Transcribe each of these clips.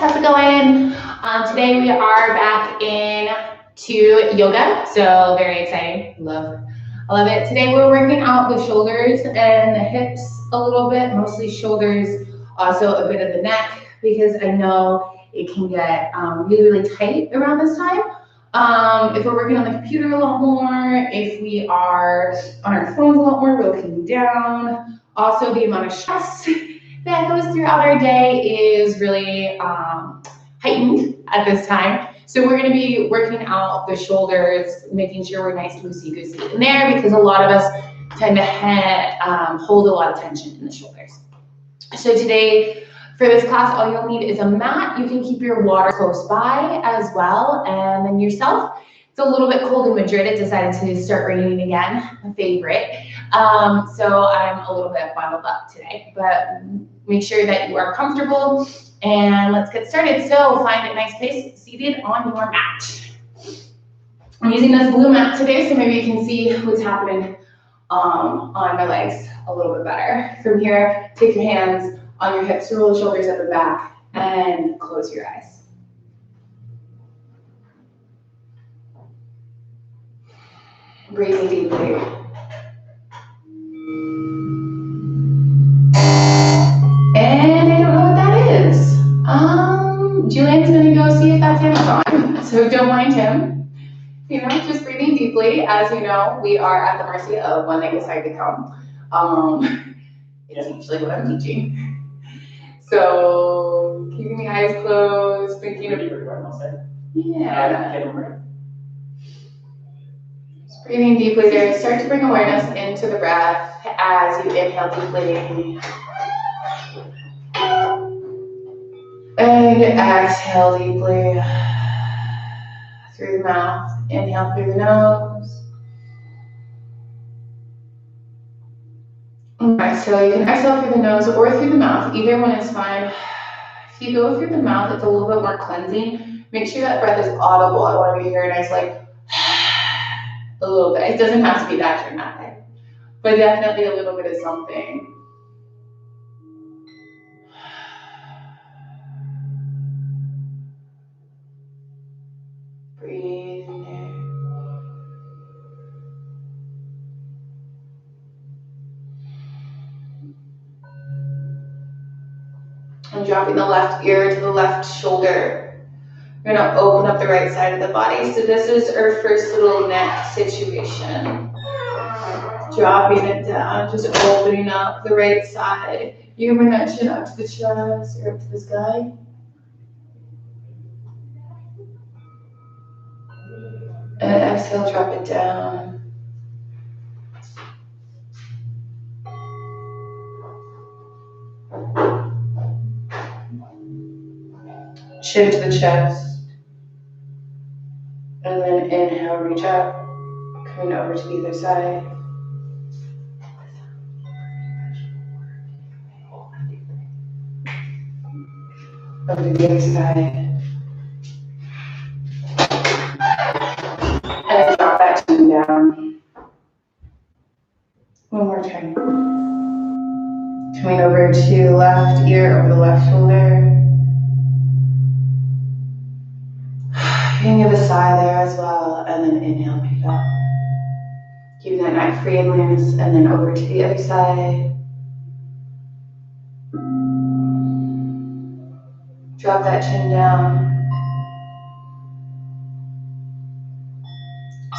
how's it going? Today we are back to yoga, so very exciting. I love it. Today we're working out the shoulders and the hips a little bit, mostly shoulders, also a bit of the neck, because I know it can get really tight around this time. If we're working on the computer a lot more, if we are on our phones a lot more, we're looking down. Also, the amount of stress that goes throughout our day is really heightened at this time. So we're going to be working out the shoulders, making sure we're nice loosey-goosey in there, because a lot of us tend to hold a lot of tension in the shoulders. So today, for this class, all you'll need is a mat. You can keep your water close by as well, and then yourself. It's a little bit cold in Madrid. It decided to start raining again, my favorite. So I'm a little bit bundled up today, but make sure that you are comfortable, and let's get started. So find a nice place seated on your mat. I'm using this blue mat today, so maybe you can see what's happening on my legs a little bit better. From here, take your hands on your hips, roll the shoulders up and back, and close your eyes. Breathing deeply. And I don't know what that is. Julian's gonna go see if that's Amazon, so don't mind him. You know, just breathing deeply. As you know, we are at the mercy of when they decide to come. It is usually what I'm teaching. So keeping the eyes closed, thinking of just breathing deeply there. Start to bring awareness into the breath as you inhale deeply. And exhale deeply through the mouth. Inhale through the nose. Exhale. You can exhale through the nose or through the mouth. Either one is fine. If you go through the mouth, it's a little bit more cleansing. Make sure that breath is audible. I want to hear a nice a little bit. It doesn't have to be that dramatic, but definitely a little bit of something. Breathe in there. And dropping the left ear to the left shoulder. We're going to open up the right side of the body. So this is our first little neck situation. Dropping it down, just opening up the right side. You can bring that chin up to the chest or up to the sky. And exhale, drop it down. Chin to the chest. And then inhale, reach up, coming over to the other side. Over to the other side. And drop that chin down. One more time. Coming over to the left ear, over the left shoulder. You can give a sigh there as well, and then inhale, pick it up. Keeping that neck free and loose, and then over to the other side. Drop that chin down.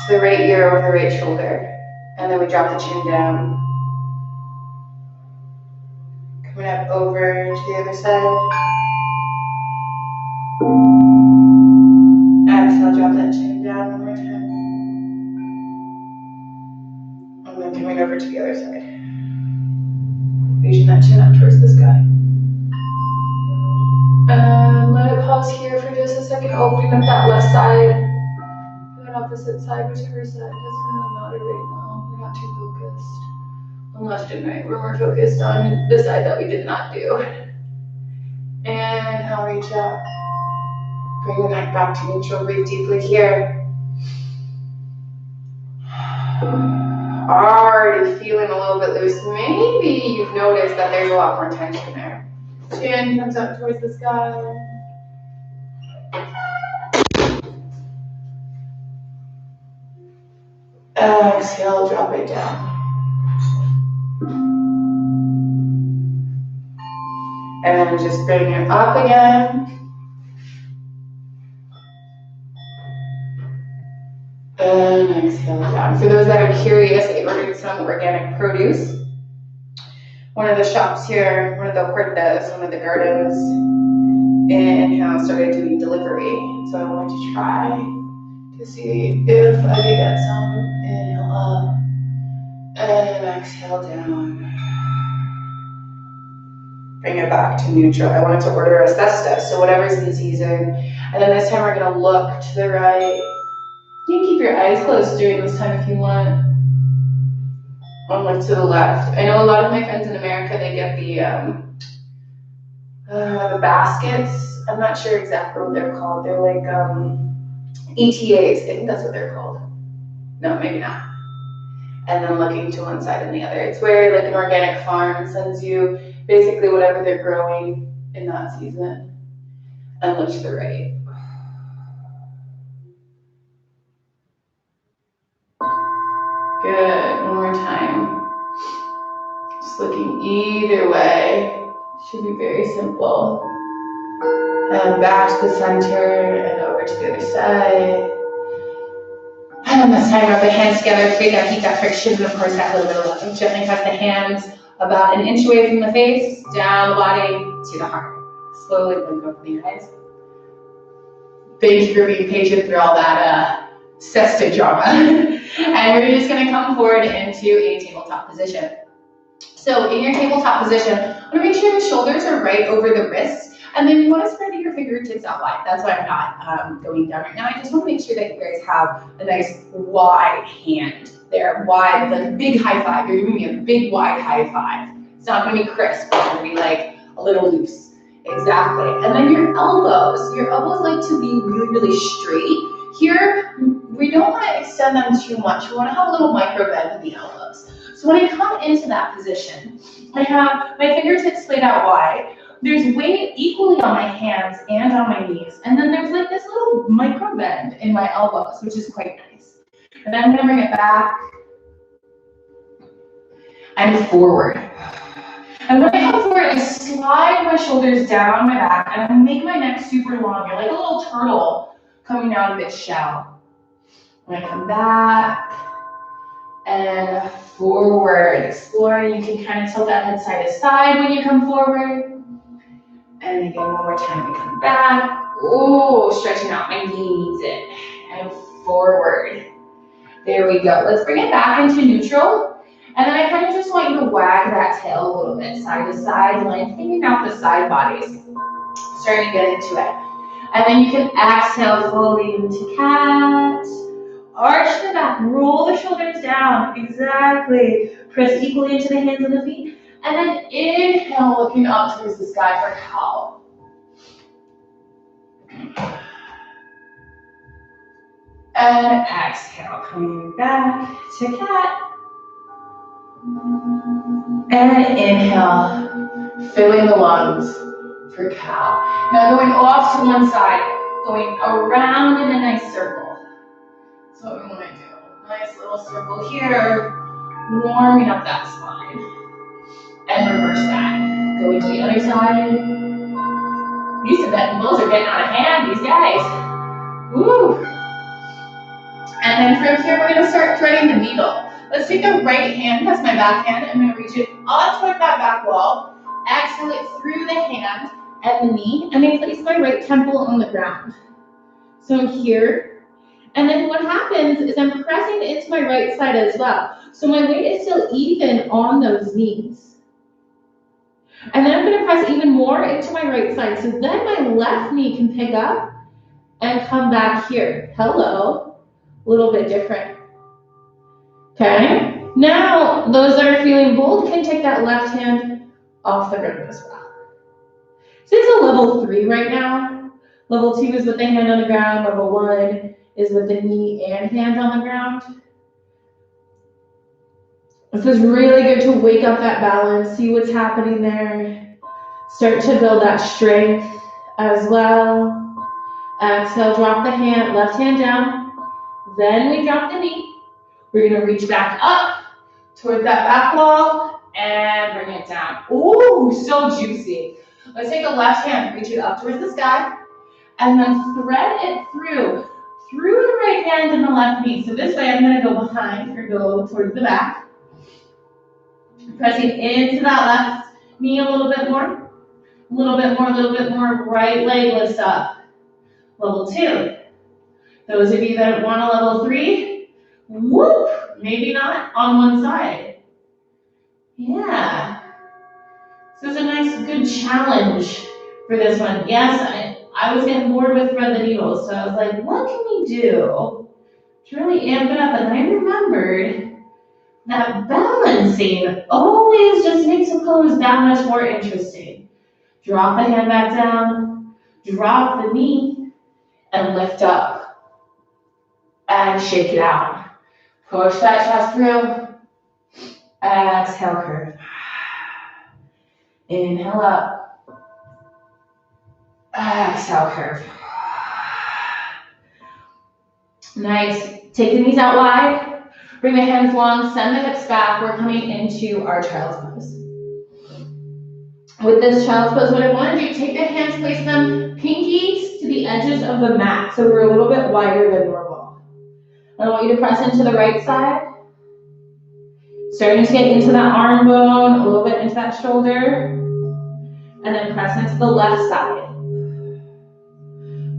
So the right ear over the right shoulder, and then we drop the chin down. Coming up over to the other side. Exhale, drop that chin down one more time. And then coming over to the other side. Reaching that chin up towards the sky. And let it pause here for just a second, opening up that left side. And then opposite side, whichever side. Doesn't really matter right now. We're not too focused. On left and right, we're more focused on the side that we did not do. And I'll reach up. Bring the neck back to neutral. Breathe deeply here. Already feeling a little bit loose. Maybe you've noticed that there's a lot more tension there. Chin comes up towards the sky. Exhale, drop it down. And just bring it up again. And exhale down. For those that are curious, I ordered some organic produce. One of the shops here, one of the huertas, one of the gardens in house started doing delivery. So I wanted to try to see if I could get some. Inhale up and exhale down. Bring it back to neutral. I wanted to order asbestos, so whatever's in season. And then this time we're gonna look to the right. You can keep your eyes closed during this time if you want. Or look to the left. I know a lot of my friends in America, they get the baskets. I'm not sure exactly what they're called. They're like ETAs. I think that's what they're called. No, maybe not. And then looking to one side and the other. It's where like an organic farm sends you basically whatever they're growing in that season. And look to the right. Good, one more time. Just looking either way. Should be very simple. And back to the center and over to the other side. And this time rub the hands together, create that heat, that friction, and of course that little bit of love. Gently press the hands about an inch away from the face, down the body to the heart. Slowly blink open the eyes. Thank you for being patient through all that cesta drama. And we're just gonna come forward into a tabletop position. So in your tabletop position, I wanna make sure the shoulders are right over the wrists. And then you want to spread your fingertips out wide. That's why I'm not going down right now. I just want to make sure that you guys have a nice wide hand there. Wide, like a big high five. You're giving me a big wide high five. It's not going to be crisp. It's going to be like a little loose. Exactly. And then your elbows like to be really, really straight. Here, we don't want to extend them too much. We want to have a little micro bend in the elbows. So when I come into that position, I have my fingertips laid out wide. There's weight equally on my hands and on my knees. And then there's like this little micro bend in my elbows, which is quite nice. And then I'm gonna bring it back and forward. And when I come forward, I slide my shoulders down my back and I make my neck super long. You're like a little turtle coming out of its shell. When I come back and forward, exploring, you can kind of tilt that head side to side when you come forward. And again, one more time, we come back. Ooh, stretching out my knees and forward. There we go. Let's bring it back into neutral. And then I kind of just want you to wag that tail a little bit, side to side, lengthening out the side bodies. Starting to get into it. And then you can exhale fully into cat. Arch the back, roll the shoulders down. Exactly. Press equally into the hands and the feet. And then inhale, looking up towards the sky for cow. And exhale, coming back to cat. And inhale, filling the lungs for cow. Now going off to one side, going around in a nice circle. So what we want to do, nice little circle here, warming up that spine. And reverse that. Go to the other side. These bulls are getting out of hand, these guys. Woo! And then from here, we're going to start threading the needle. Let's take the right hand, that's my back hand. I'm going to reach it up toward that back wall. Exhale it through the hand and the knee. And I place my right temple on the ground. So I'm here. And then what happens is I'm pressing into my right side as well. So my weight is still even on those knees. And then I'm going to press even more into my right side. So then my left knee can pick up and come back here. Hello. A little bit different. Okay. Now, those that are feeling bold can take that left hand off the ground as well. So it's a level 3 right now. Level 2 is with the hand on the ground. Level 1 is with the knee and hand on the ground. This is really good to wake up that balance, see what's happening there. Start to build that strength as well. Exhale, drop the hand, left hand down. Then we drop the knee. We're gonna reach back up towards that back wall and bring it down. Ooh, so juicy. Let's take the left hand, reach it up towards the sky, and then thread it through the right hand and the left knee. So this way I'm gonna go behind or go towards the back. Pressing into that left knee a little bit more. A little bit more. Right leg lifts up. Level 2. Those of you that want a level 3, whoop, maybe not on one side. Yeah. So it's a nice, good challenge for this one. Yes, I was getting bored with thread the needle, so I was like, what can we do to really amp it up? And I remembered that balancing always just makes a pose that much more interesting. Drop the hand back down, drop the knee, and lift up. And shake it out. Push that chest through. Exhale, curve. Inhale up. Exhale, curve. Nice. Take the knees out wide. Bring the hands long. Send the hips back. We're coming into our child's pose. With this child's pose, what I want to do, take the hands, place them pinkies to the edges of the mat. So we're a little bit wider than normal. I want you to press into the right side. Starting to get into that arm bone, a little bit into that shoulder. And then press into the left side.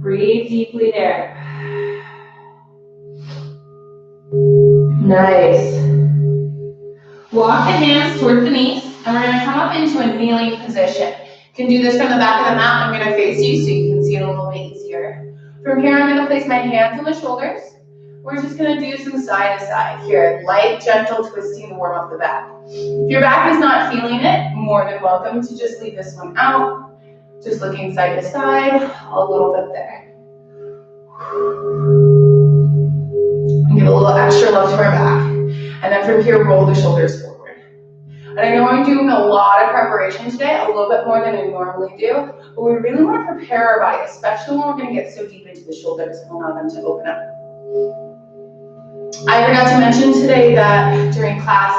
Breathe deeply there. Nice. Walk the hands towards the knees, and we're going to come up into a kneeling position. You can do this from the back of the mat. I'm going to face you so you can see it a little bit easier. From here, I'm going to place my hands on the shoulders. We're just going to do some side to side here. Light, gentle twisting to warm up the back. If your back is not feeling it, more than welcome to just leave this one out. Just looking side to side, a little bit there. And give a little extra love to our back. And then from here, roll the shoulders forward. And I know I'm doing a lot of preparation today, a little bit more than I normally do, but we really want to prepare our body, especially when we're going to get so deep into the shoulders and allow them to open up. I forgot to mention today that during class,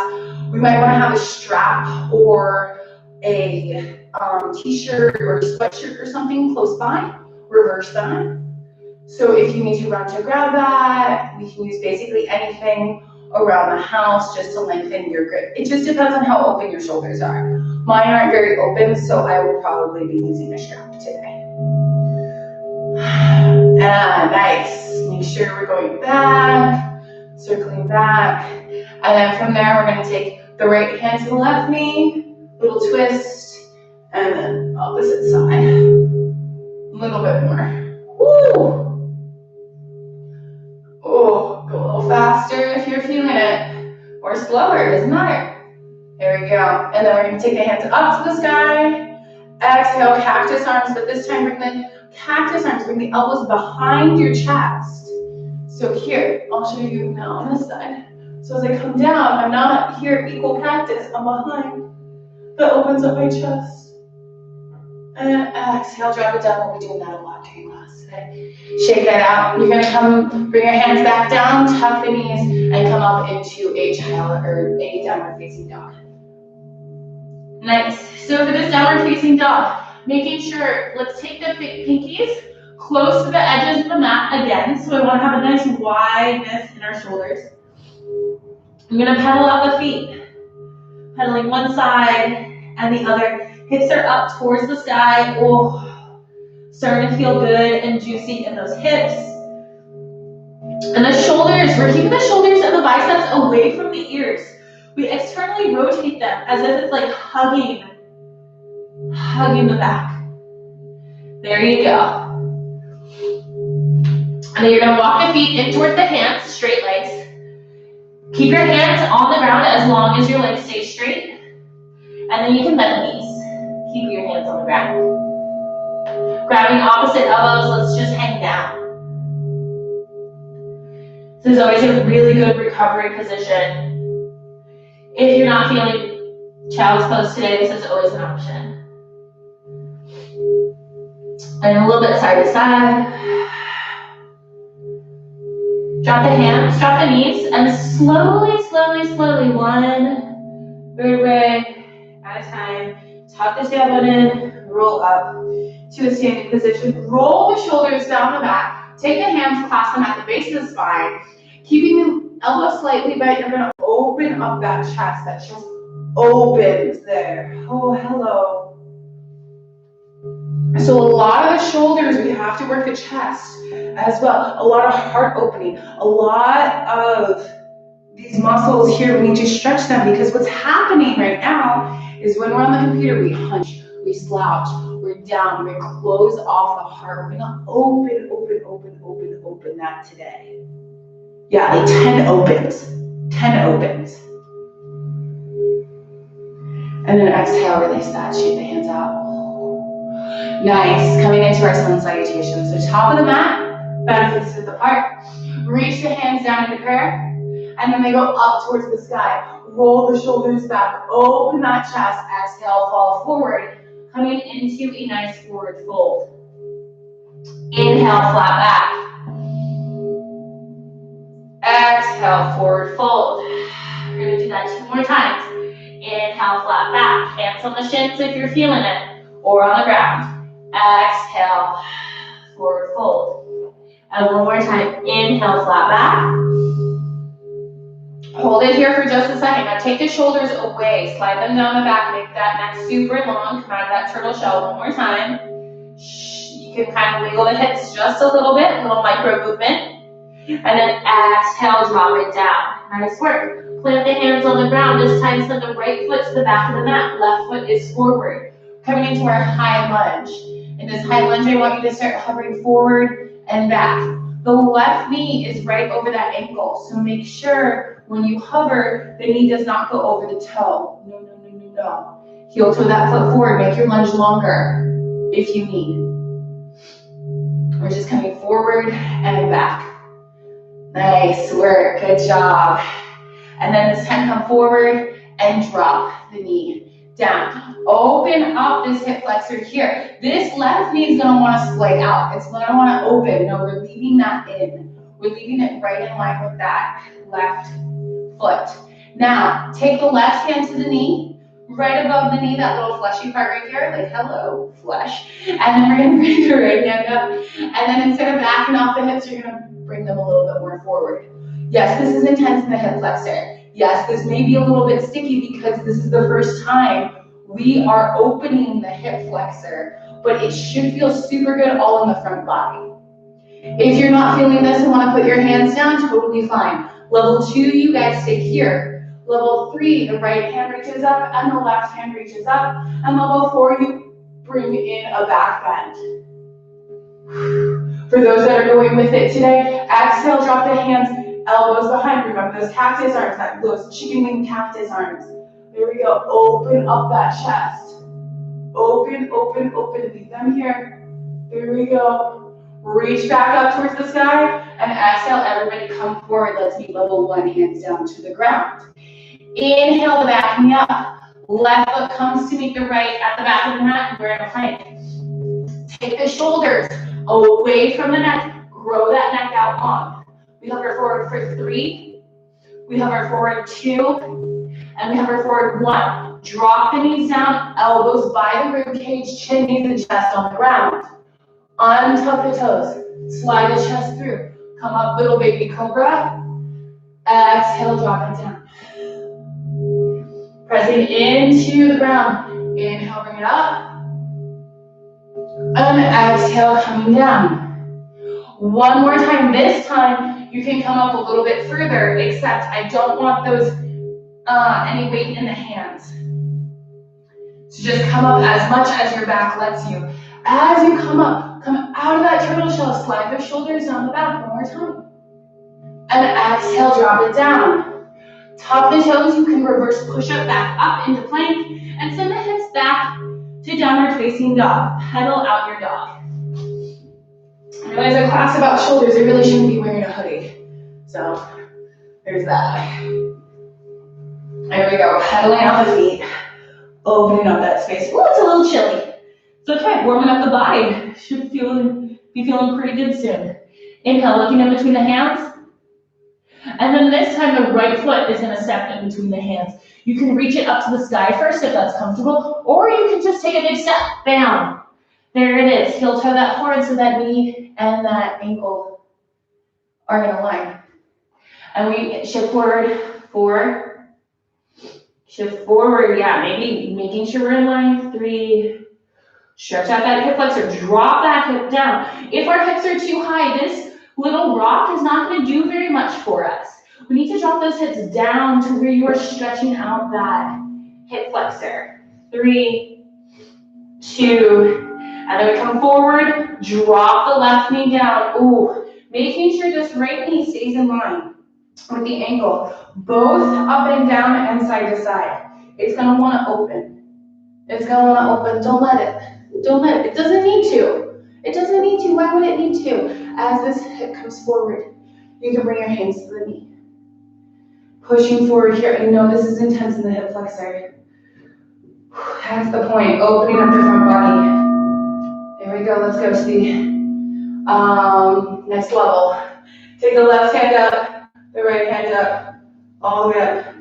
we might want to have a strap or a t-shirt or a sweatshirt or something close by, reverse that. So if you need to run to grab that, we can use basically anything around the house just to lengthen your grip. It just depends on how open your shoulders are. Mine aren't very open, so I will probably be using a strap today. Nice. Make sure we're going back, circling back. And then from there, we're going to take the right hand to the left knee, little twist, and then opposite side. A little bit more. Woo! Oh, go a little faster if you're feeling it, or slower, doesn't matter. There we go. And then we're going to take the hands up to the sky. Exhale, cactus arms, but this time bring the cactus arms, bring the elbows behind your chest. So here, I'll show you now on this side. So as I come down, I'm not here equal cactus, I'm behind. That opens up my chest. And exhale, drop it down. We'll be doing that a lot during class today. Shake that out. You're gonna come, bring your hands back down, tuck the knees, and come up into a child or a downward facing dog. Nice. So for this downward facing dog, making sure, let's take the pinkies close to the edges of the mat again. So I want to have a nice wideness in our shoulders. I'm gonna pedal out the feet, pedaling one side and the other. Hips are up towards the sky. Oh, starting to feel good and juicy in those hips. And the shoulders, we're keeping the shoulders and the biceps away from the ears. We externally rotate them as if it's like hugging the back. There you go. And then you're gonna walk the feet in towards the hands, straight legs. Keep your hands on the ground as long as your legs stay straight. And then you can bend the knees. Keep your hands on the ground. Grabbing opposite elbows, let's just hang down. This is always a really good recovery position. If you're not feeling child's pose today, this is always an option. And a little bit side to side. Drop the hands, drop the knees, and slowly, slowly, slowly, one vertebrae at a time. Tuck the tailbone in, roll up to a standing position. Roll the shoulders down the back. Take the hands, clasp them at the base of the spine. Keeping the elbows slightly bent, you're gonna open up that chest. That chest opens there. Oh, hello. So a lot of the shoulders, we have to work the chest as well. A lot of heart opening. A lot of these muscles here, we need to stretch them, because what's happening right now is when we're on the computer, we hunch, we slouch, we're down, we close off the heart. We're gonna open, open, open, open, open that today. Yeah, like 10 opens. 10 opens. And then exhale, release that, shoot the hands out. Nice, coming into our sun salutation. So top of the mat, benefits to the heart. Reach the hands down into prayer, and then they go up towards the sky. Roll the shoulders back, open that chest, exhale, fall forward. Coming into a nice forward fold. Inhale, flat back. Exhale, forward fold. We're gonna do that 2 more times. Inhale, flat back. Hands on the shins if you're feeling it, or on the ground. Exhale, forward fold. And one more time. Inhale, flat back. Hold it here for just a second. Now take the shoulders away. Slide them down the back. Make that neck super long. Come out of that turtle shell one more time. You can kind of wiggle the hips just a little bit. A little micro movement. And then exhale, drop it down. Nice work. Plant the hands on the ground. This time send the right foot to the back of the mat. Left foot is forward. Coming into our high lunge. In this high lunge, I want you to start hovering forward and back. The left knee is right over that ankle, so make sure when you hover, the knee does not go over the toe. No, no, no, no, no. Heel toe that foot forward. Make your lunge longer if you need. We're just coming forward and back. Nice work, good job. And then this time come forward and drop the knee down. Open up this hip flexor here. This left knee is gonna wanna splay out. It's gonna wanna open. No, we're leaving that in. We're leaving it right in line with that left foot. Now, take the left hand to the knee, right above the knee, that little fleshy part right here, like hello, flesh. And then we're gonna bring your right hand up. And then instead of backing off the hips, you're gonna bring them a little bit more forward. Yes, this is intense in the hip flexor. Yes, this may be a little bit sticky because this is the first time we are opening the hip flexor, but it should feel super good all in the front body. If you're not feeling this and want to put your hands down, totally fine. Level 2, you guys stay here. Level 3, the right hand reaches up and the left hand reaches up. And level 4, you bring in a back bend. For those that are going with it today, exhale, drop the hands, elbows behind. Remember those cactus arms, those chicken wing cactus arms. There we go. Open up that chest. Open, open, open. Leave them here. There we go. Reach back up towards the sky and exhale. Everybody come forward. Let's meet level 1, hands down to the ground. Inhale the back knee up. Left foot comes to meet the right at the back of the mat. We're in a plank. Take the shoulders away from the neck. Grow that neck out long. We hover forward for 3. We hover forward 2. And we hover forward 1. Drop the knees down, elbows by the rib cage, chin meets the chest on the ground. Untuck the toes. Slide the chest through. Come up, little baby cobra. Exhale, drop it down. Pressing into the ground. Inhale, bring it up. And exhale, coming down. One more time. This time, you can come up a little bit further, except I don't want those any weight in the hands. So just come up as much as your back lets you. As you come up, come out of that turtle shell, slide the shoulders down the back one more time. And exhale, drop it down. Top the toes, you can reverse push up back up into plank and send the hips back to downward facing dog. Pedal out your dog. I realize a class about shoulders, I really shouldn't be wearing a hoodie. So there's that. There we go, pedaling out the feet, opening up that space. Well, it's a little chilly. It's okay, warming up the body. Should be feeling pretty good soon. Inhale, looking in between the hands. And then this time the right foot is gonna step in between the hands. You can reach it up to the sky first if that's comfortable, or you can just take a big step, bam. There it is, heel toe that forward so that knee and that ankle are in a line. And we shift forward, shift forward, yeah, maybe making sure we're in line, 3, stretch out that hip flexor, drop that hip down. If our hips are too high, this little rock is not gonna do very much for us. We need to drop those hips down to where you are stretching out that hip flexor. 3, 2, and then we come forward, drop the left knee down. Ooh, making sure this right knee stays in line with the ankle, both up and down and side to side. It's gonna wanna open. It's gonna wanna open, don't let it. Don't let it, it doesn't need to. It doesn't need to, why would it need to? As this hip comes forward, you can bring your hands to the knee. Pushing forward here, and you know this is intense in the hip flexor. That's the point, opening up the front body. There we go, let's go to the next level. Take the left hand up, the right hand up, all the way up.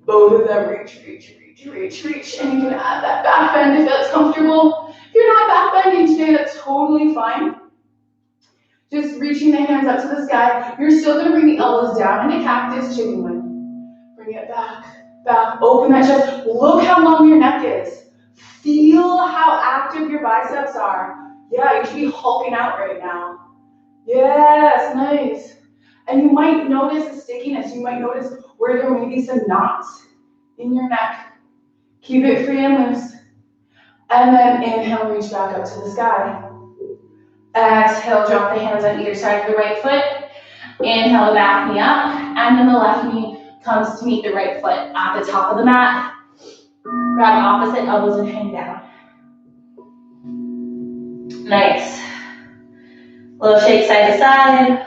Both of them reach, and you can add that back bend if that's comfortable. If you're not back bending today, that's totally fine. Just reaching the hands up to the sky. You're still gonna bring the elbows down into cactus chicken wing. Bring it back, open that chest. Look how long your neck is. Feel how active your biceps are. Yeah, you should be hulking out right now. Yes, nice. And you might notice the stickiness. You might notice where there may be some knots in your neck. Keep it free and loose. And then inhale, reach back up to the sky. Exhale, drop the hands on either side of the right foot. Inhale, the back knee up. And then the left knee comes to meet the right foot at the top of the mat. Grab opposite elbows and hang down. Nice. Little shake side to side.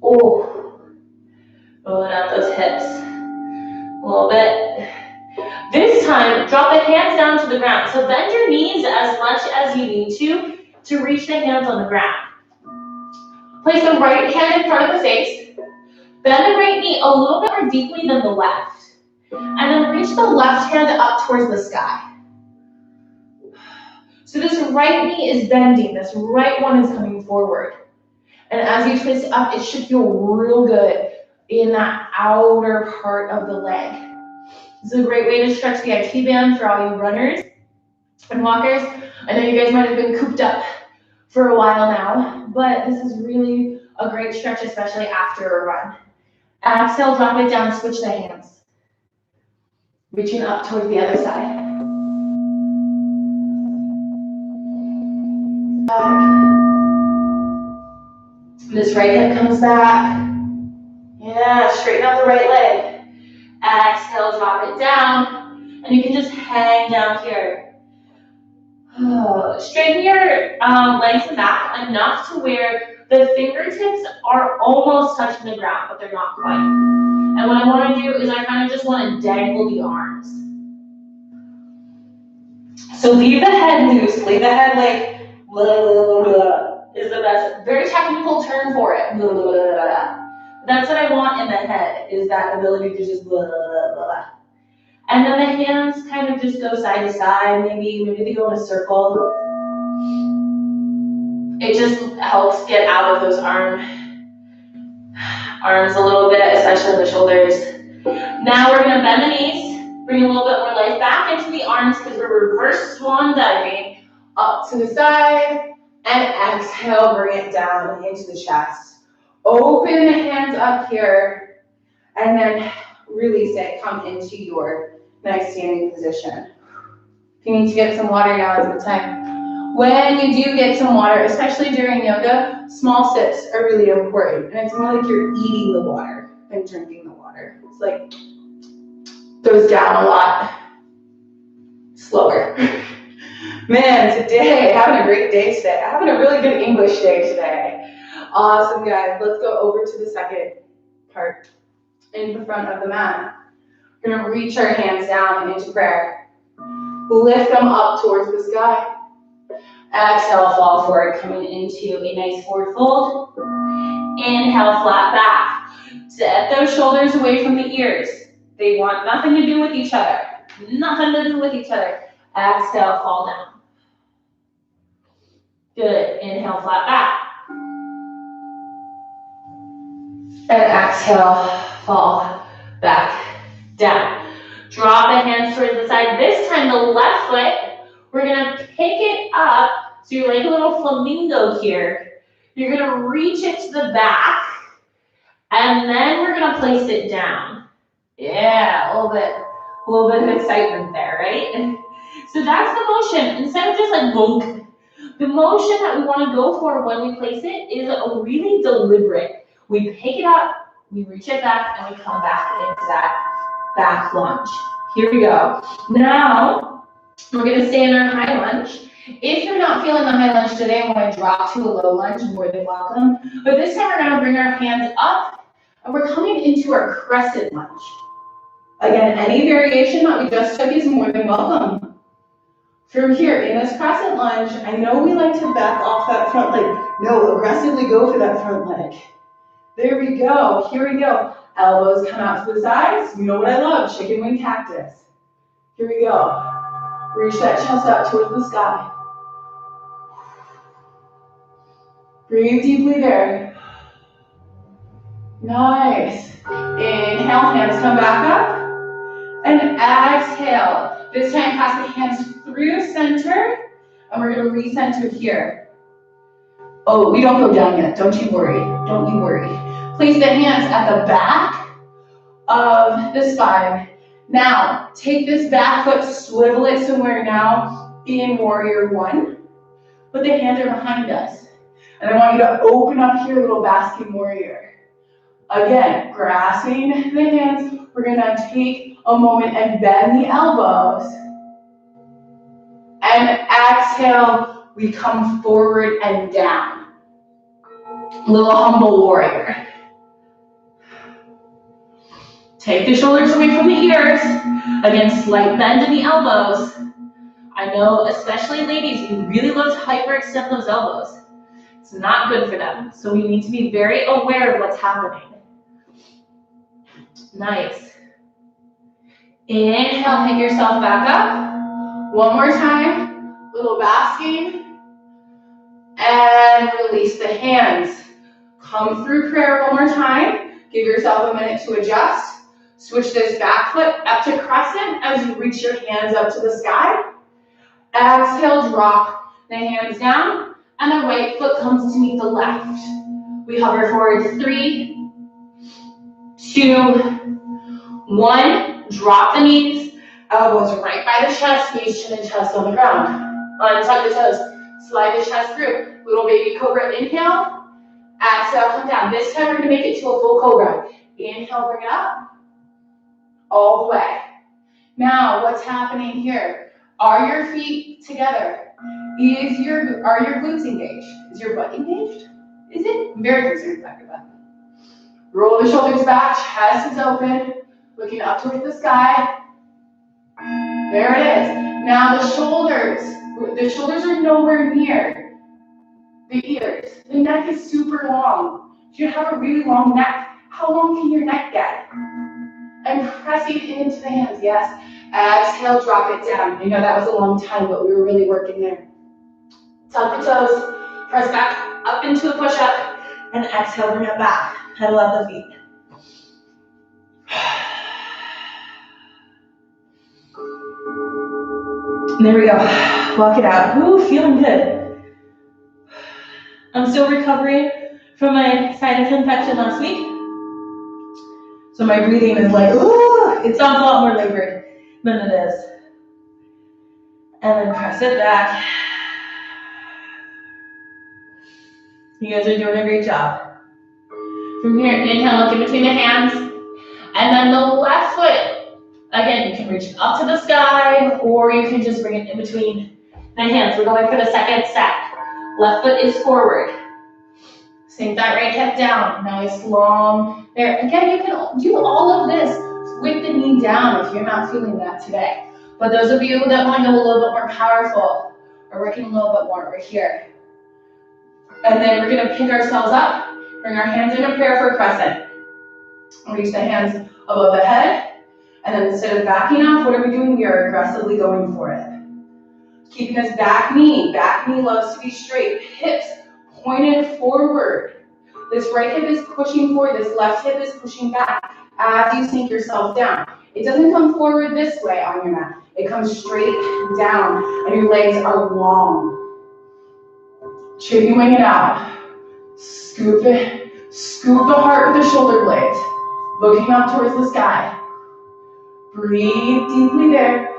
Oh, rolling out those hips a little bit. This time, drop the hands down to the ground. So bend your knees as much as you need to reach the hands on the ground. Place the right hand in front of the face. Bend the right knee a little bit more deeply than the left. And then reach the left hand up towards the sky. So this right knee is bending, this right one is coming forward. And as you twist up, it should feel real good in that outer part of the leg. This is a great way to stretch the IT band for all you runners and walkers. I know you guys might have been cooped up for a while now, but this is really a great stretch, especially after a run. Exhale, drop it down, switch the hands. Reaching up towards the other side. This right hip comes back. Yeah, straighten out the right leg. Exhale, drop it down. And you can just hang down here. Straighten your legs and back enough to where the fingertips are almost touching the ground, but they're not quite. And what I want to do is I kind of just want to dangle the arms. So leave the head loose. Leave the head like blah, blah, blah, is the best. Very technical term for it. Blah, blah, blah, blah. That's what I want in the head, is that ability to just blah, blah, blah. And then the hands kind of just go side to side. Maybe they go in a circle. It just helps get out of those arms a little bit, especially the shoulders. Now we're going to bend the knees, bring a little bit more life back into the arms because we're reverse swan diving up to the side, and exhale, bring it down into the chest. Open the hands up here, and then release it. Come into your nice standing position. If you need to get some water, now is the time. When you do get some water, especially during yoga, small sips are really important. And it's more like you're eating the water than drinking the water. It's like, goes down a lot slower. Man, today, having a great day today. Having a really good English day today. Awesome, guys. Let's go over to the second part in the front of the mat. We're going to reach our hands down into prayer. Lift them up towards the sky. Exhale, fall forward, coming into a nice forward fold. Inhale, flat back. Set those shoulders away from the ears. They want nothing to do with each other. Nothing to do with each other. Exhale, fall down. Good. Inhale, flat back. And exhale, fall back down. Drop the hands towards the side. This time, the left foot, we're gonna pick it up. So you're like a little flamingo here. You're gonna reach it to the back, and then we're gonna place it down. Yeah, a little bit of excitement there, right? So that's the motion. Instead of just like bonk, the motion that we want to go for when we place it is a really deliberate. We pick it up, we reach it back, and we come back into that back lunge. Here we go. Now, we're gonna stay in our high lunge. If you're not feeling the high lunge today and want to drop to a low lunge, more than welcome. But this time we're gonna bring our hands up, and we're coming into our crescent lunge. Again, any variation that we just took is more than welcome. From here, in this crescent lunge, I know we like to back off that front leg. No, aggressively go for that front leg. There we go, here we go. Elbows come out to the sides. You know what I love, chicken wing cactus. Here we go. Reach that chest out towards the sky. Breathe deeply there. Nice. Inhale, hands come back up. And exhale. This time, pass the hands through center. And we're going to recenter here. Oh, we don't go down yet. Don't you worry. Don't you worry. Place the hands at the back of the spine. Now, take this back foot, swivel it so we're now in warrior one. But the hands are behind us. And I want you to open up here, little basking warrior. Again, grasping the hands. We're gonna take a moment and bend the elbows. And exhale, we come forward and down. Little humble warrior. Take the shoulders away from the ears. Again, slight bend in the elbows. I know, especially ladies, you really love to hyperextend those elbows. It's not good for them. So we need to be very aware of what's happening. Nice. Inhale, pick yourself back up. One more time. Little basking. And release the hands. Come through prayer one more time. Give yourself a minute to adjust. Switch this back foot up to crescent as you reach your hands up to the sky. Exhale, drop the hands down, and the right foot comes to meet the left. We hover forward, 3, 2, 1. Drop the knees, elbows right by the chest, knees, chin, and chest on the ground. Untuck the toes, slide the chest through. Little baby cobra, inhale. Exhale, come down. This time we're gonna make it to a full cobra. Inhale, bring it up. All the way. Now, what's happening here? Are your feet together? Are your glutes engaged? Is your butt engaged? Is it? I'm very concerned about your butt. Roll the shoulders back, chest is open, looking up towards the sky. There it is. Now the shoulders are nowhere near the ears. The neck is super long. You have a really long neck. How long can your neck get? And pressing into the hands, yes. Exhale, drop it down. I know that was a long time, but we were really working there. Tuck the toes, press back up into a push-up, and exhale, bring it back. Pedal out the feet. There we go. Walk it out. Ooh, feeling good. I'm still recovering from my sinus infection last week. So my breathing is like, ooh, it sounds a lot more labored than it is. And then press it back. You guys are doing a great job. From here, inhale, look in between the hands. And then the left foot, again, you can reach it up to the sky, or you can just bring it in between the hands. We're going for the second step. Left foot is forward. Sink that right hip down. Nice, long. There. Again, you can do all of this with the knee down if you're not feeling that today. But those of you that want to go a little bit more powerful, are working a little bit more over here. And then we're going to pick ourselves up Bring our hands into prayer for crescent. Reach the hands above the head. And then instead of backing off, what are we doing? We are aggressively going for it. Keeping this back knee loves to be straight. Hips pointed forward. This right hip is pushing forward, this left hip is pushing back as you sink yourself down. It doesn't come forward this way on your mat. It comes straight down, and your legs are long. Chicken wing it out. Scoop it. Scoop the heart with the shoulder blades. Looking up towards the sky. Breathe deeply there.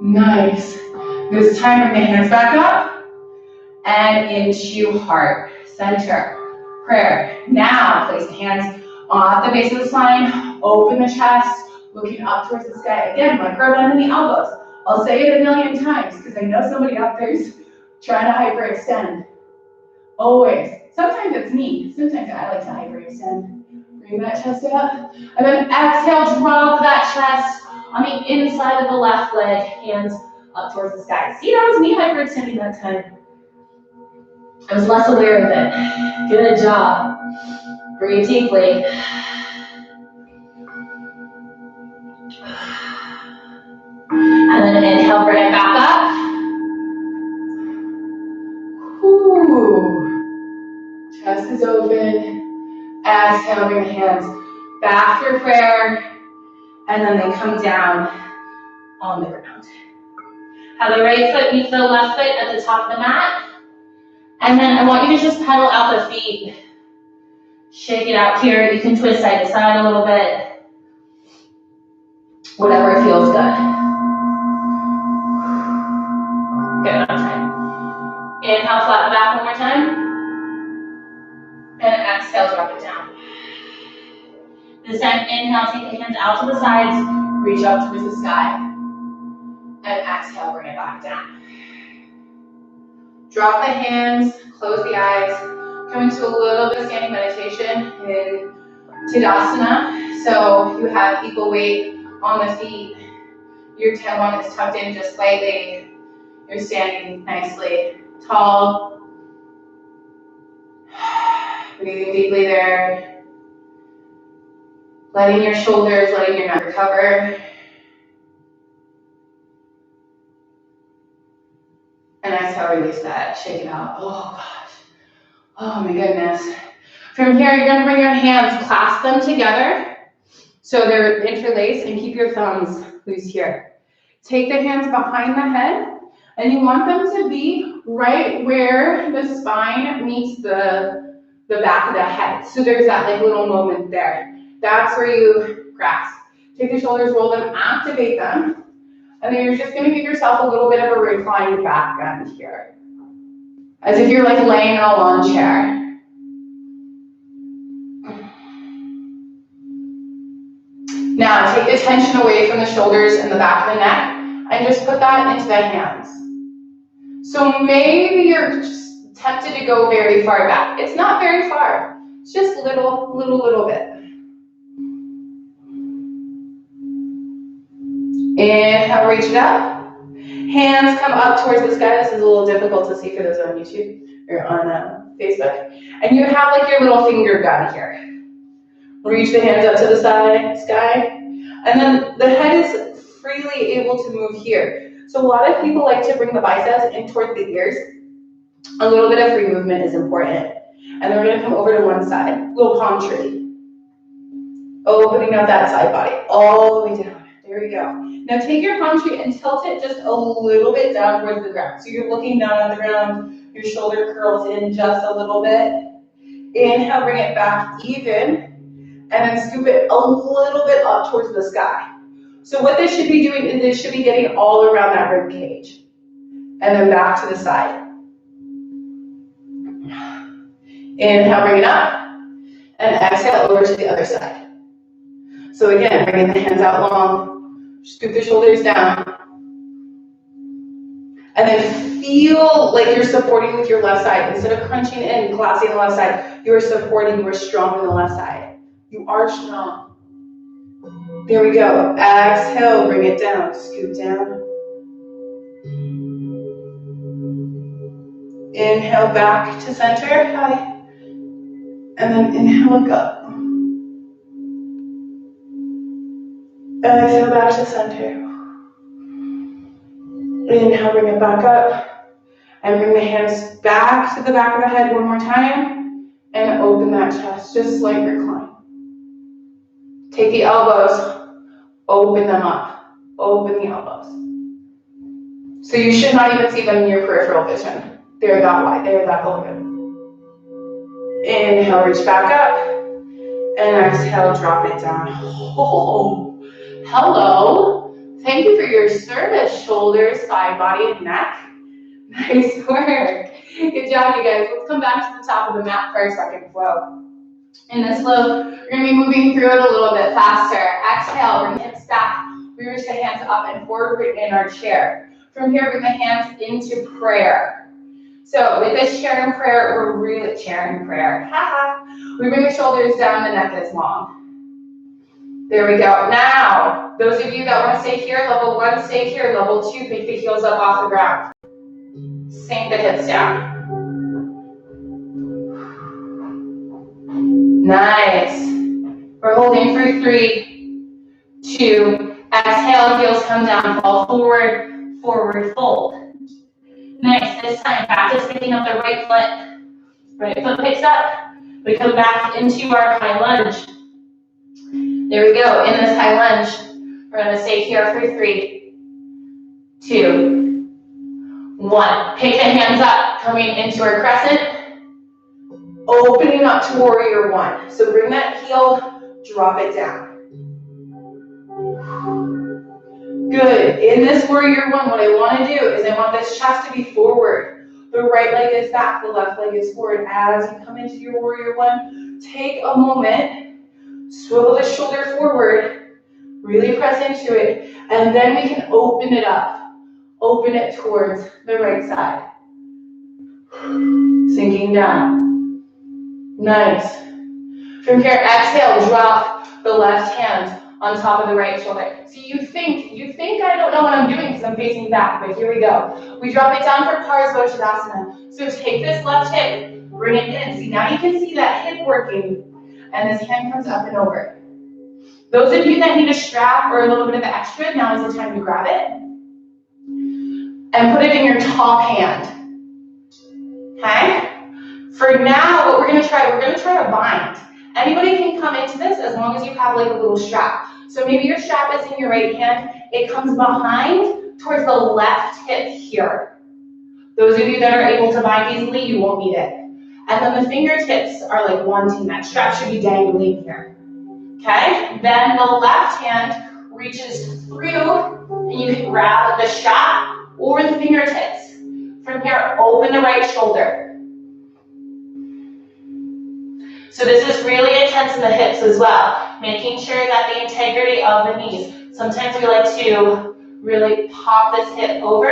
Nice. This time, bring the hands back up and into heart center prayer. Now, place the hands at the base of the spine. Open the chest, looking up towards the sky. Again, micro bend in the elbows. I'll say it a million times because I know somebody out there is trying to hyperextend. Always. Sometimes it's me. Sometimes I like to hyperextend. Bring that chest up. And then exhale, drop that chest on the inside of the left leg. Hands up towards the sky. See, that was me hyperextending that time. I was less aware of it. Good job. Breathe deeply. And then inhale, bring it back up. Whew. Chest is open. Exhale, bring the hands back through prayer. And then they come down on the ground. Have the right foot meet the left foot at the top of the mat. And then I want you to just pedal out the feet. Shake it out here. You can twist side to side a little bit. Whatever feels good. Good, on time. Inhale, flatten back one more time. And exhale, drop it down. This time, inhale, take the hands out to the sides. Reach up towards the sky. And exhale, bring it back down. Drop the hands, close the eyes. Come into a little bit of standing meditation in Tadasana. So you have equal weight on the feet. Your tailbone is tucked in just slightly. You're standing nicely tall. Breathing deeply there. Letting your shoulders, letting your neck recover. And exhale, release that. Shake it out. Oh, gosh. Oh, my goodness. From here, you're going to bring your hands, clasp them together so they're interlaced, and keep your thumbs loose here. Take the hands behind the head, and you want them to be right where the spine meets the back of the head. So there's that like little moment there. That's where you grasp. Take the shoulders, roll them, activate them. And then you're just going to give yourself a little bit of a reclined back bend here. As if you're like laying in a lawn chair. Now take the tension away from the shoulders and the back of the neck and just put that into the hands. So maybe you're just tempted to go very far back. It's not very far. It's just little bit. Inhale, reach it up. Hands come up towards the sky. This is a little difficult to see for those on YouTube or on Facebook. And you have like your little finger gun here. Reach the hands up to the sky. And then the head is freely able to move here. So a lot of people like to bring the biceps in toward the ears. A little bit of free movement is important. And then we're going to come over to one side. Little palm tree. Opening up that side body all the way down. There we go. Now take your palm tree and tilt it just a little bit down towards the ground. So you're looking down at the ground, your shoulder curls in just a little bit. Inhale, bring it back even, and then scoop it a little bit up towards the sky. So what this should be doing is this should be getting all around that rib cage. And then back to the side. Inhale, bring it up, and exhale over to the other side. So again, bringing the hands out long. Scoop the shoulders down. And then feel like you're supporting with your left side. Instead of crunching in, collapsing the left side, you are supporting, you are strong on the left side. You are strong. There we go. Exhale, bring it down. Scoop down. Inhale back to center, high. And then inhale, look up. And exhale back to center. Inhale, bring it back up. And bring the hands back to the back of the head one more time. And open that chest, just like recline. Take the elbows, open them up. Open the elbows. So you should not even see them in your peripheral vision. They're that wide, they're that open. Inhale, reach back up. And exhale, drop it down. Oh, hello. Thank you for your service, shoulders, side, body, and neck. Nice work. Good job, you guys. Let's come back to the top of the mat for a second flow. In this flow, we're going to be moving through it a little bit faster. Exhale, bring the hips back. We reach the hands up and forward in our chair. From here, bring the hands into prayer. So with this chair in prayer, we're really chair in prayer. We bring the shoulders down, the neck is long. There we go. Now, those of you that want to stay here, level 1, stay here. Level 2, pick the heels up off the ground. Sink the hips down. Nice. We're holding for 3, 2, exhale, heels come down, fall forward, forward fold. Nice, this time practice picking up the right foot. Right foot picks up, we come back into our high lunge. There we go, in this high lunge, we're gonna stay here for 3, 2, 1. Pick the hands up, coming into our crescent. Opening up to warrior 1. So bring that heel, drop it down. Good. In this warrior 1, what I want to do is I want this chest to be forward. The right leg is back, the left leg is forward. As you come into your warrior 1, take a moment, swivel the shoulder forward, really press into it, and then we can open it up. Open it towards the right side. Sinking down. Nice. From here, exhale, drop the left hand on top of the right shoulder. So you think I don't know what I'm doing because I'm facing back, but here we go. We drop it down for Parsvottanasana. So take this left hip, bring it in. See, now you can see that hip working, and this hand comes up and over. Those of you that need a strap or a little bit of extra, now is the time to grab it and put it in your top hand. Okay? For now, what we're going to try to bind. Anybody can come into this as long as you have like a little strap. So maybe your strap is in your right hand. It comes behind towards the left hip here. Those of you that are able to bind easily, you won't need it. And then the fingertips are like wanting that strap should be dangling here. Okay? Then the left hand reaches through and you can grab the strap or the fingertips. From here, open the right shoulder. So this is really intense in the hips as well, making sure that the integrity of the knees. Sometimes we like to really pop this hip over,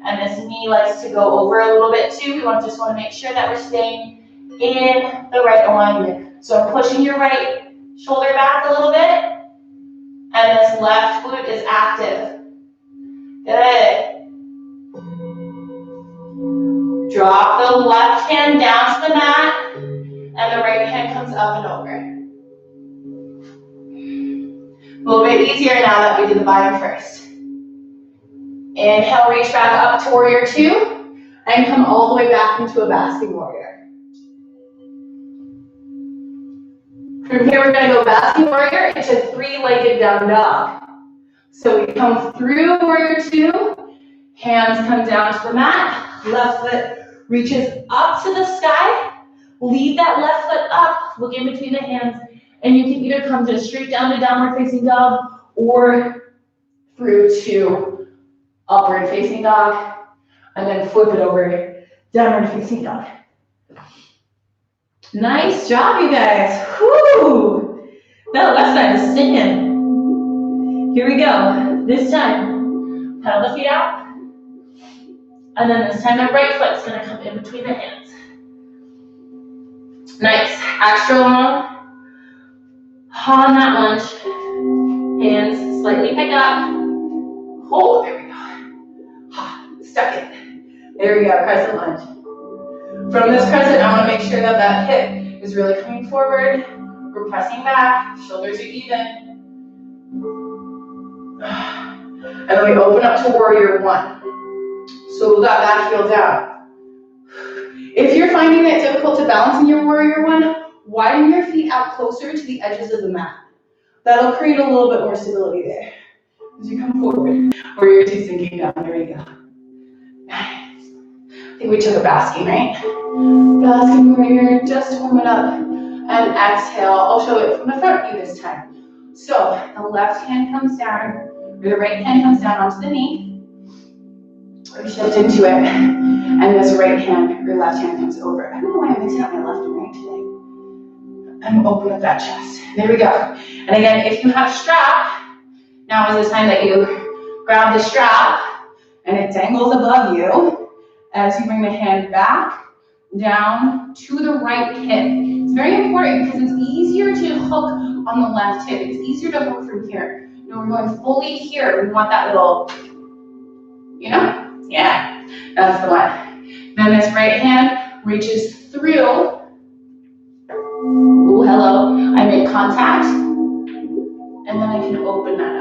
and this knee likes to go over a little bit too. We just want to make sure that we're staying in the right alignment. So I'm pushing your right shoulder back a little bit, and this left glute is active. Good. Drop the left hand down to the mat. And the right hand comes up and over. A little bit easier now that we did the bottom first. Inhale, reach back up to warrior 2, and come all the way back into a basking warrior. From here, we're going to go basking warrior into 3-legged down dog. So we come through warrior 2, hands come down to the mat, left foot reaches up to the sky. Lead that left foot up, look in between the hands, and you can either come just straight down to downward facing dog or through to upward facing dog, and then flip it over, downward facing dog. Nice job, you guys. Whoo! That left side is singing. Here we go. This time, pedal the feet out, and then this time the right foot's gonna come in between the hands. Nice, extra long on that lunge. Hands slightly pick up. Hold, there we go. Stuck it. There we go, crescent lunge. From this crescent, I want to make sure that that hip is really coming forward. We're pressing back, shoulders are even. And then we open up to warrior one. So we got that heel down. If you're finding it difficult to balance in your warrior one, widen your feet out closer to the edges of the mat. That'll create a little bit more stability there. As you come forward, warrior two sinking down, there we go. I think we took a basking, right? Basking warrior, just warm it up. And exhale, I'll show it from the front view this time. So the left hand comes down, or the right hand comes down onto the knee. We shift into it, and this right hand, or left hand comes over. I don't know why I'm mixing up my left and right today. And open up that chest. There we go. And again, if you have strap, now is the time that you grab the strap, and it dangles above you as you bring the hand back, down to the right hip. It's very important because it's easier to hook on the left hip. It's easier to hook from here. No, we're going fully here. We want that little, you know? Yeah, that's the one. Then this right hand reaches through. Ooh, hello. I make contact. And then I can open that up.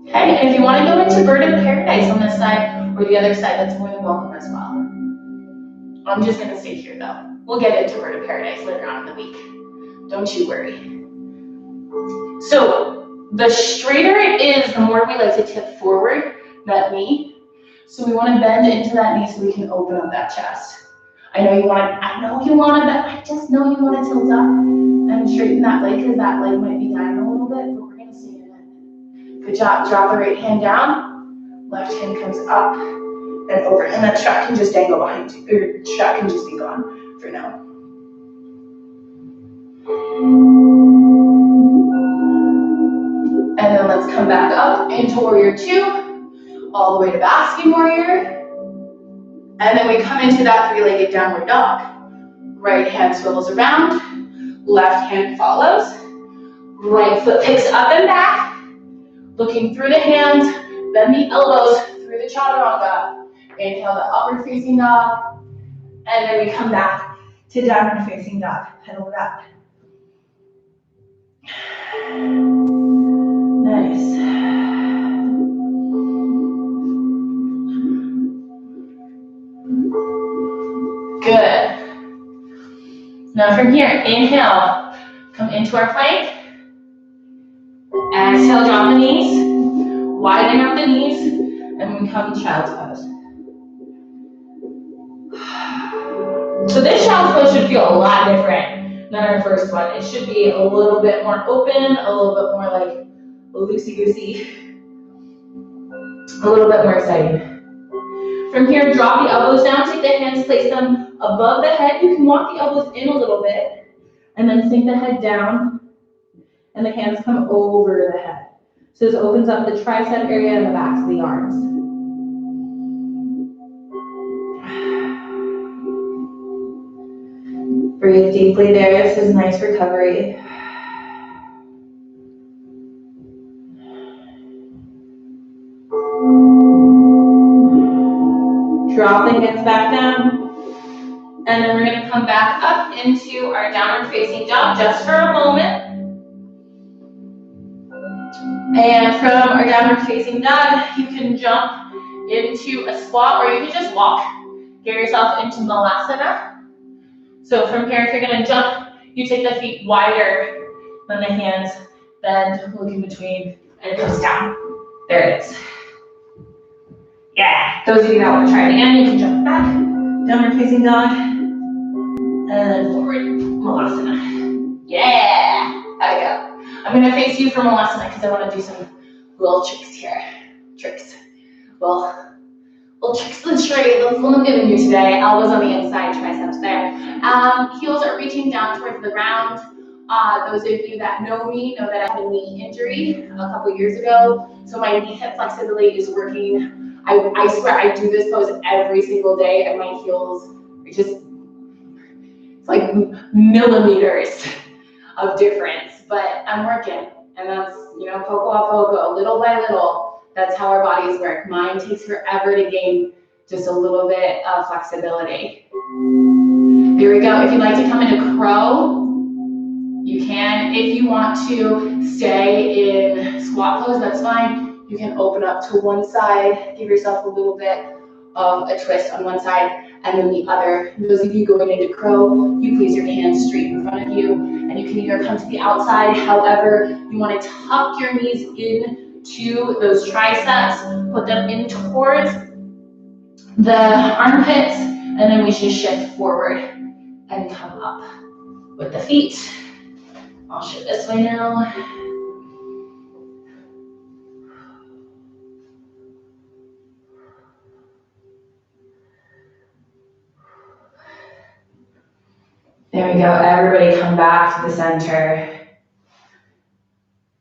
Okay, and if you want to go into bird of paradise on this side or the other side, that's more than welcome as well. I'm just going to stay here though. We'll get into bird of paradise later on in the week. Don't you worry. So the straighter it is, the more we like to tip forward that knee. So we want to bend into that knee so we can open up that chest. I just know you want to tilt up and straighten that leg because that leg might be down a little bit, but we're going to stay in it. Good job. Drop the right hand down. Left hand comes up and over. And that strap can just dangle behind you. Or strap can just be gone for now. And then let's come back up into warrior two, all the way to basking warrior. And then we come into that three-legged downward dog. Right hand swivels around, left hand follows. Right foot picks up and back, looking through the hands, bend the elbows through the chaturanga. Inhale the upward facing dog, and then we come back to downward facing dog. Pedal it up. Nice. Good. Now from here, inhale, come into our plank. Exhale, drop the knees. Widen up the knees, and we come to child's pose. So this child's pose should feel a lot different than our first one. It should be a little bit more open, a little bit more like loosey-goosey, a little bit more exciting. From here, drop the elbows down, take the hands, place them above the head. You can walk the elbows in a little bit, and then sink the head down, and the hands come over the head. So this opens up the tricep area and the backs of the arms. Breathe deeply there. This is nice recovery. Drop the hands back down. And then we're going to come back up into our downward facing dog just for a moment. And from our downward facing dog, you can jump into a squat or you can just walk. Get yourself into malasana. So from here, if you're going to jump, you take the feet wider than the hands, bend, look in between, and it comes down. There it is. Yeah. Those of you that want to try it again, you can jump back, downward facing dog, and then forward, malasana. Yeah. There we go. I'm going to face you for malasana because I want to do some little tricks here. Well, little tricks of the trade. That's what I'm giving you today. Elbows on the inside, triceps there. Heels are reaching down towards the ground. Those of you that know me know that I had a knee injury a couple years ago. So my knee hip flexibility is working. I swear I do this pose every single day and my heels are just, it's like millimeters of difference. But I'm working, and that's, poco a poco, little by little. That's how our bodies work. Mine takes forever to gain just a little bit of flexibility. Here we go. If you'd like to come into crow, you can. If you want to stay in squat pose, that's fine. You can open up to one side, give yourself a little bit of a twist on one side, and then the other. Those of you going into crow, you place your hands straight in front of you, and you can either come to the outside, however, you want to tuck your knees into those triceps, put them in towards the armpits, and then we should shift forward and come up with the feet. I'll shift this way now. There we go. Everybody come back to the center.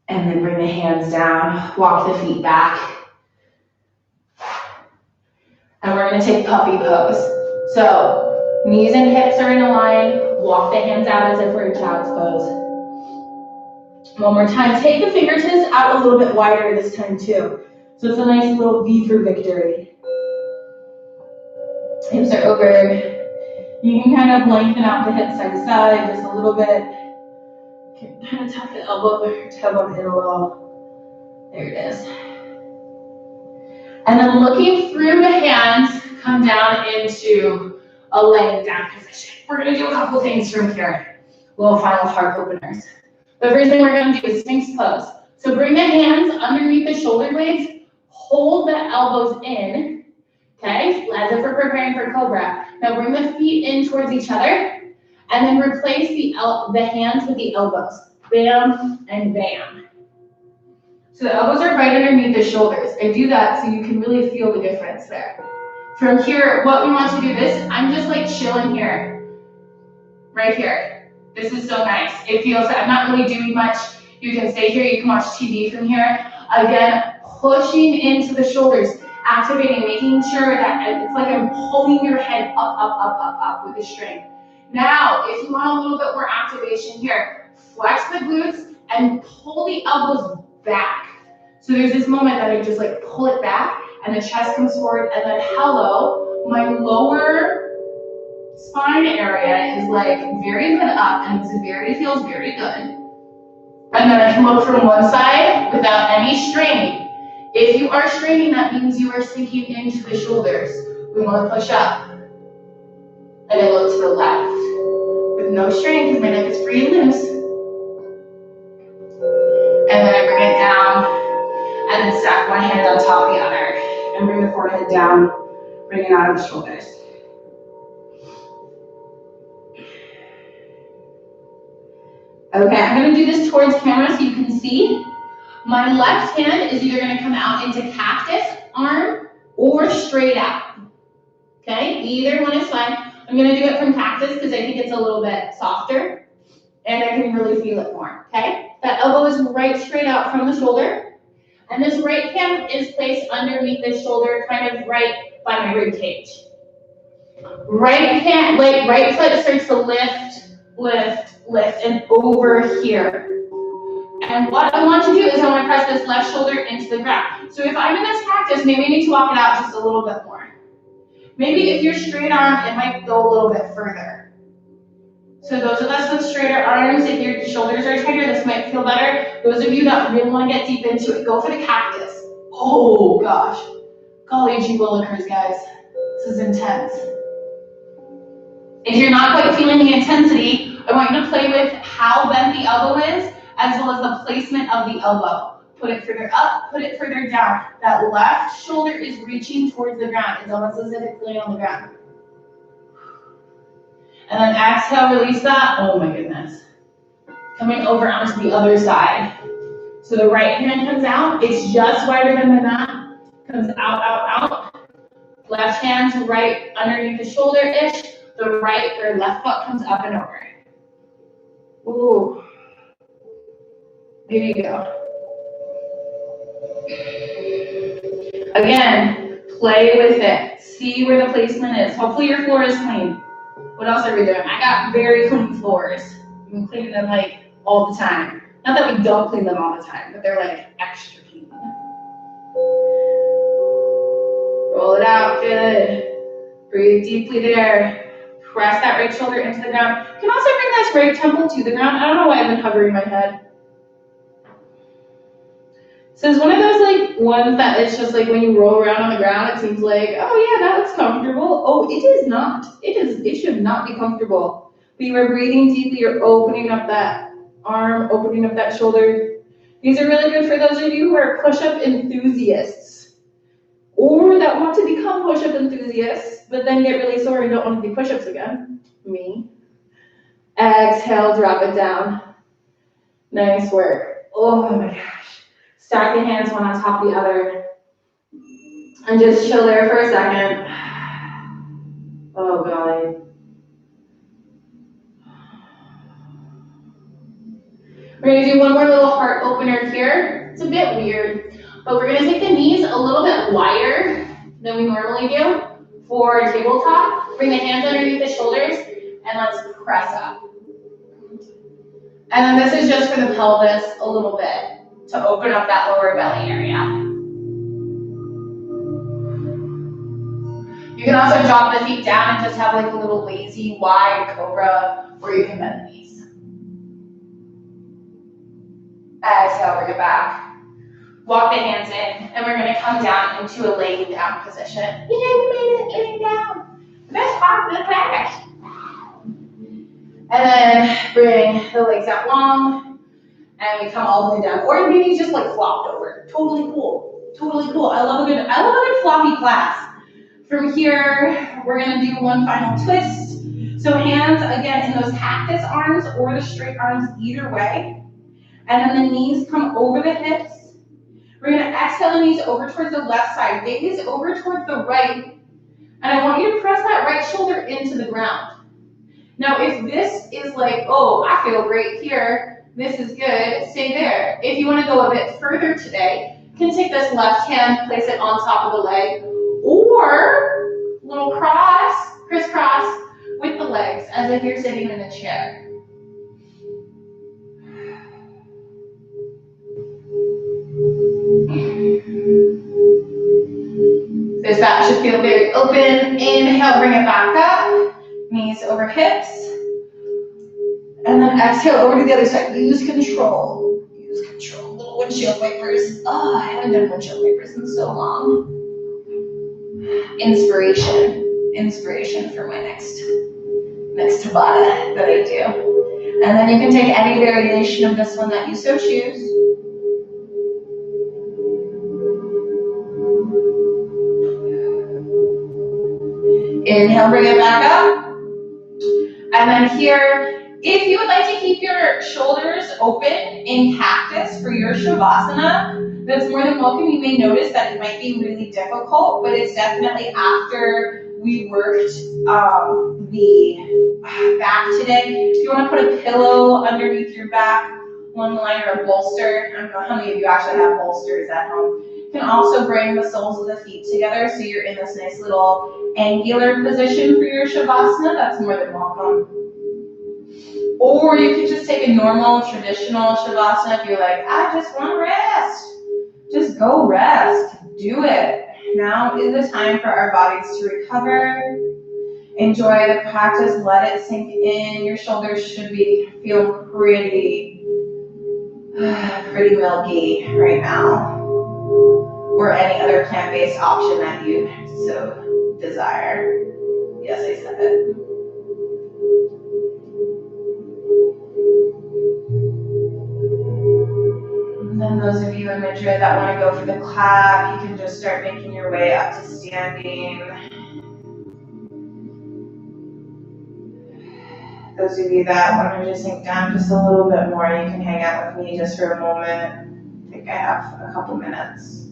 And then bring the hands down. Walk the feet back. And we're going to take puppy pose. So knees and hips are in a line. Walk the hands out as if we're in child's pose. One more time. Take the fingertips out a little bit wider this time too. So it's a nice little V for victory. Hips are over. You can kind of lengthen out the hips side to side just a little bit. You can kind of tuck the elbow or tailbone in a little. There it is. And then looking through the hands, come down into a laying down position. We're going to do a couple things from here. Little final heart openers. The first thing we're going to do is Sphinx pose. So bring the hands underneath the shoulder blades. Hold the elbows in. Okay, as if we're preparing for cobra. Now bring the feet in towards each other, and then replace the hands with the elbows. Bam and bam. So the elbows are right underneath the shoulders. I do that so you can really feel the difference there. From here, what we want to do this, I'm just like chilling here. Right here. This is so nice. It feels, I'm not really doing much. You can stay here, you can watch TV from here. Again, pushing into the shoulders. Activating, making sure that it's like I'm pulling your head up with the string. Now, if you want a little bit more activation here, flex the glutes and pull the elbows back. So there's this moment that I just like pull it back and the chest comes forward and then hello, my lower spine area is like very lit up and it feels very good. And then I can look from one side without any strain. If you are straining, that means you are sinking into the shoulders. We want to push up. And then look to the left. With no strain, because my neck is free and loose. And then I bring it down, and then stack one hand on top of the other. And bring the forehead down, bring it out of the shoulders. Okay, I'm going to do this towards camera so you can see. My left hand is either going to come out into cactus, arm, or straight out. Okay, either one is fine. I'm going to do it from cactus because I think it's a little bit softer and I can really feel it more. Okay, that elbow is right straight out from the shoulder. And this right hand is placed underneath the shoulder, kind of right by my rib cage. Right hand, like right foot starts to lift, lift, lift, and over here. And what I want to do is I want to press this left shoulder into the ground. So if I'm in this cactus, maybe I need to walk it out just a little bit more. Maybe if you're straight arm, it might go a little bit further. So those of us with straighter arms, if your shoulders are tighter, this might feel better. Those of you that really want to get deep into it, go for the cactus. Oh gosh. Golly gee willikers, guys. This is intense. If you're not quite feeling the intensity, I want you to play with how bent the elbow is, as well as the placement of the elbow. Put it further up, put it further down. That left shoulder is reaching towards the ground. It's almost as if it's laying on the ground. And then exhale, release that. Oh my goodness. Coming over onto the other side. So the right hand comes out. It's just wider than the mat. Comes out, out, out. Left hand's right underneath the shoulder-ish. The right or left foot comes up and over. Ooh. There you go. Again, play with it. See where the placement is. Hopefully your floor is clean. What else are we doing? I got very clean floors. We've been cleaning them like all the time. Not that we don't clean them all the time, but they're like extra clean. Roll it out, good. Breathe deeply there. Press that right shoulder into the ground. You can also bring this right temple to the ground. I don't know why I've been hovering my head. So it's one of those like ones that it's just like when you roll around on the ground, it seems like, oh yeah, that looks comfortable. Oh, it is not. It should not be comfortable. But you are breathing deeply, you're opening up that arm, opening up that shoulder. These are really good for those of you who are push-up enthusiasts or that want to become push-up enthusiasts, but then get really sore and don't want to do push-ups again. Me. Exhale, drop it down. Nice work. Oh my gosh. Stack the hands one on top of the other. And just chill there for a second. Oh God. We're gonna do one more little heart opener here. It's a bit weird, but we're gonna take the knees a little bit wider than we normally do for tabletop. Bring the hands underneath the shoulders and let's press up. And then this is just for the pelvis a little bit to open up that lower belly area. You can also drop the feet down and just have like a little lazy wide cobra, or you can bend the knees. Exhale, bring it back. Walk the hands in, and we're gonna come down into a laying down position. Yay, we made it, laying down. The best part of the class. And then bring the legs out long, and we come all the way down. Or maybe just like flopped over. Totally cool. Totally cool. I love a good floppy class. From here, we're gonna do one final twist. So hands, again, in those cactus arms or the straight arms, either way. And then the knees come over the hips. We're gonna exhale the knees over towards the left side, gaze over towards the right. And I want you to press that right shoulder into the ground. Now, if this is like, oh, I feel great here, this is good, stay there. If you wanna go a bit further today, you can take this left hand, place it on top of the leg, or little crisscross with the legs as if you're sitting in a chair. This back should feel very open. Inhale, bring it back up. Knees over hips. And then exhale over to the other side. Use control. Use control. Little windshield wipers. Oh, I haven't done windshield wipers in so long. Inspiration. Inspiration for my next Tabata that I do. And then you can take any variation of this one that you so choose. Inhale, bring it back up. And then here, if you would like to keep your shoulders open in cactus for your Shavasana, that's more than welcome. You may notice that it might be really difficult, but it's definitely after we worked the back today. If you want to put a pillow underneath your back, one line or a bolster. I don't know how many of you actually have bolsters at home. You can also bring the soles of the feet together so you're in this nice little angular position for your Shavasana. That's more than welcome. Or you can just take a normal, traditional Shavasana if you're like, I just want to rest. Just go rest. Do it. Now is the time for our bodies to recover. Enjoy the practice. Let it sink in. Your shoulders should feel pretty milky right now. Or any other plant-based option that you so desire. Yes, I said it. And then those of you in Madrid that want to go for the clap, you can just start making your way up to standing. Those of you that want to just sink down just a little bit more, you can hang out with me just for a moment. I think I have a couple minutes.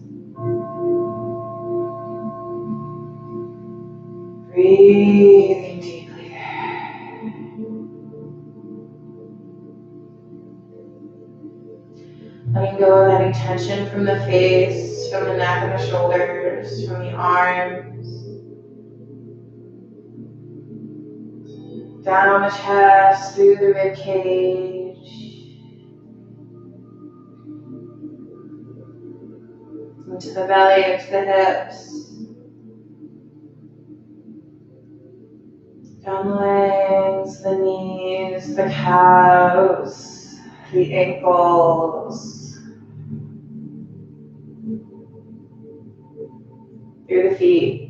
Breathing deeply there. Letting go of any tension from the face, from the neck and the shoulders, from the arms. Down the chest, through the rib cage. Into the belly, into the hips. legs, the knees, the calves, the ankles, through the feet.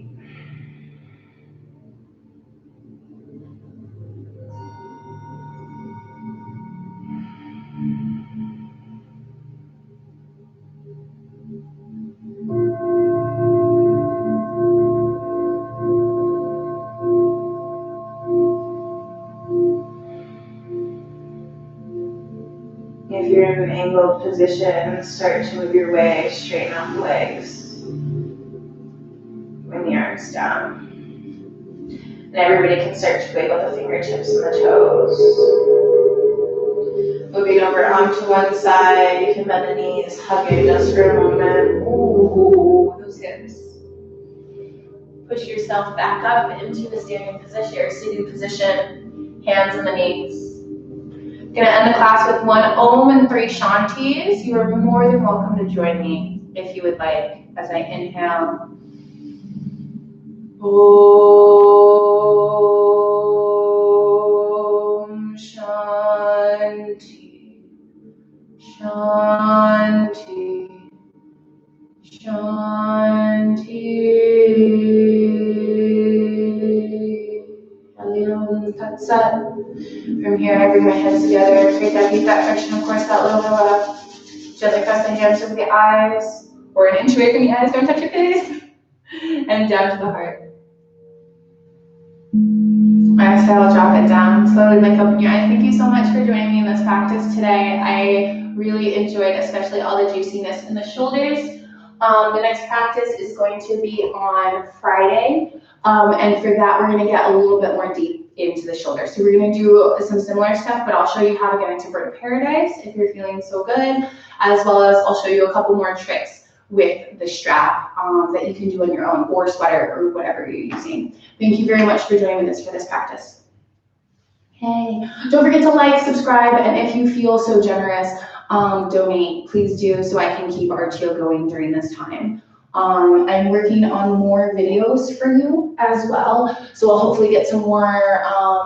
If you're in an angled position, start to move your way, straighten out the legs. Bring the arms down. And everybody can start to wiggle the fingertips and the toes. Moving over onto one side, you can bend the knees, hug your just for a moment. Ooh, those hips. Push yourself back up into the standing position or seated position, hands on the knees. Gonna end the class with one Om and 3 Shantis. You are more than welcome to join me if you would like as I inhale. Om Shanti, Shanti, Shanti. Tat Sat. From here, I bring my hands together, create that deep back friction, of course, that little bit of love. Gently press the hands over the eyes, or an inch away from the eyes, don't touch your face. And down to the heart. Exhale, drop it down. Slowly blink open your eyes. Thank you so much for joining me in this practice today. I really enjoyed, especially all the juiciness in the shoulders. The next practice is going to be on Friday. And for that, we're going to get a little bit more deep into the shoulders. So we're going to do some similar stuff, but I'll show you how to get into Bird of Paradise if you're feeling so good, as well as I'll show you a couple more tricks with the strap that you can do on your own, or sweater, or whatever you're using. Thank you very much for joining us for this practice. Hey, don't forget to like, subscribe, and if you feel so generous, donate, please do, so I can keep Artio going during this time. I'm working on more videos for you as well, so I'll hopefully get some more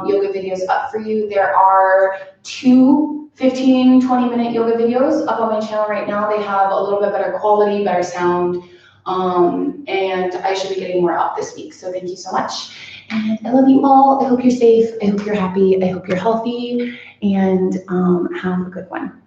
yoga videos up for you. There are 2 15-20 minute yoga videos up on my channel right now. They have a little bit better quality, better sound, and I should be getting more up this week, so thank you so much. And I love you all. I hope you're safe. I hope you're happy. I hope you're healthy, and have a good one.